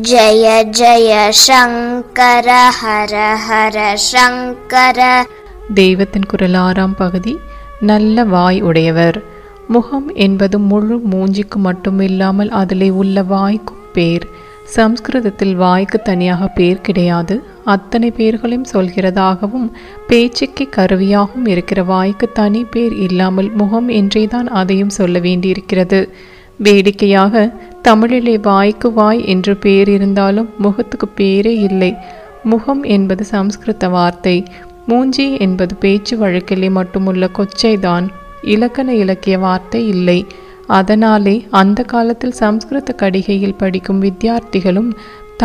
ஜய ஜய சங்கர ஹர ஹர சங்கர. தெய்வத்தின் குரல் 6ஆம் பகுதி. நல்ல வாய் உடையவர். முகம் என்பது முழு மூஞ்சிக்கு மட்டுமில்லாமல் அதிலே உள்ள வாய்க்கும் பேர். சம்ஸ்கிருதத்தில் வாய்க்கு தனியாக பேர் கிடையாது. அத்தனை பேர்களையும் சொல்கிறதாகவும் பேச்சுக்கு கருவியாகவும் இருக்கிற வாய்க்கு தனி பேர் இல்லாமல் முகம் என்றேதான் அதையும் சொல்ல வேண்டியிருக்கிறது. வேடிக்கையாக தமிழிலே வாய்க்கு வாய் என்று பேர் இருந்தாலும் முகத்துக்கு பேரே இல்லை. முகம் என்பது சம்ஸ்கிருத வார்த்தை. மூஞ்சி என்பது பேச்சு வழக்கிலே மட்டுமுள்ள கொச்சைதான். இலக்கண இலக்கிய வார்த்தை இல்லை. அதனாலே அந்த காலத்தில் சம்ஸ்கிருத கடிகையில் படிக்கும் வித்தியார்த்திகளும்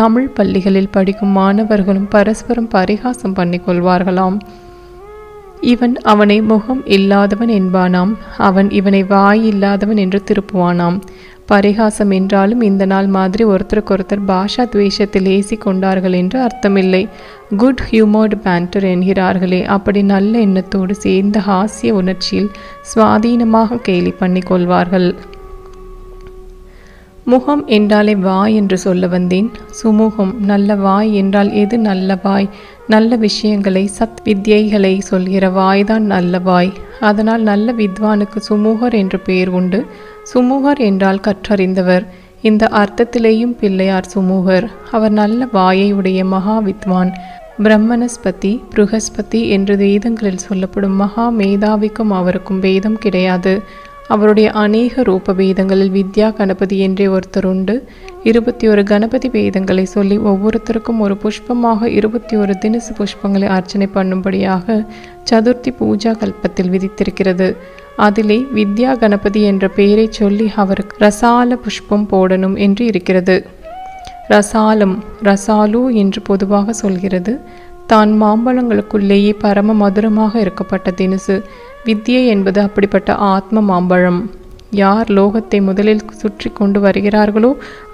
தமிழ் பள்ளிகளில் படிக்கும் மாணவர்களும் பரஸ்பரம் பரிகாசம் பண்ணிக்கொள்வார்களாம். இவன் அவனை முகம் இல்லாதவன் என்பானாம், அவன் இவனை வாய் இல்லாதவன் என்று திருப்புவானாம். பரிகாசம் என்றாலும் இந்த நாள் மாதிரி ஒருத்தருக்கொருத்தர் பாஷா துவேஷத்தில் ஏசி கொண்டார்கள் என்று அர்த்தமில்லை. குட் ஹியூமர்டு பேண்டர் என்கிறார்களே, அப்படி நல்ல எண்ணத்தோடு சேர்ந்த ஹாஸ்ய உணர்ச்சியில் சுவாதீனமாக கேலி பண்ணி கொள்வார்கள். முகம் என்றாலே வாய் என்று சொல்ல வந்தேன். சுமுகம். நல்ல வாய் என்றால் எது நல்ல வாய்? நல்ல விஷயங்களை சத் வித்யைகளை சொல்கிற வாய்தான் நல்ல வாய். அதனால் நல்ல வித்வானுக்கு சுமூகர் என்று பெயர் உண்டு. சுமூகர் என்றால் கற்றறிந்தவர். இந்த அர்த்தத்திலேயும் பிள்ளையார் சுமூகர். அவர் நல்ல வாயை உடைய மகா வித்வான். பிரம்மணஸ்பதி ப்ருகஸ்பதி என்று வேதங்களில் சொல்லப்படும் மகா மேதாவிக்கும் அவருக்கும் வேதம் கிடையாது. அவருடைய அநேக ரூப வேதங்களில் வித்யா கணபதி என்றே ஒருத்தர் உண்டு. 21 கணபதி வேதங்களை சொல்லி ஒவ்வொருத்தருக்கும் ஒரு புஷ்பமாக 21 தினசு புஷ்பங்களை அர்ச்சனை பண்ணும்படியாக சதுர்த்தி பூஜா கல்பத்தில் விதித்திருக்கிறது. அதிலே வித்யா கணபதி என்ற பெயரை சொல்லி அவருக்கு ரசால புஷ்பம் போடணும் என்று இருக்கிறது. ரசாலம் ரசாலு என்று பொதுவாக சொல்கிறது. தான் மாம்பழங்களுக்குள்ளேயே பரம மதுரமாக இருக்கப்பட்ட தினுசு. வித்யை என்பது அப்படிப்பட்ட ஆத்ம மாம்பழம். யார் லோகத்தை முதலில் சுற்றி கொண்டு வருகிறார்களோ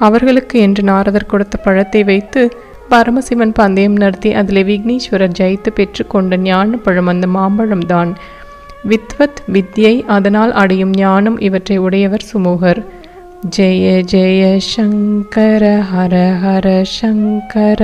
அவர்களுக்கு என்று நாரதர் கொடுத்த பழத்தை வைத்து பரமசிவன் பந்தயம் நடத்தி அதில் விக்னேஸ்வரர் ஜெயித்து பெற்றுக்கொண்ட ஞான பழம் அந்த மாம்பழம்தான். வித்வத் வித்யை, அதனால் அடையும் ஞானம் இவற்றை உடையவர் சுமூகர். ஜெய ஜெய சங்கர ஹர ஹர சங்கர.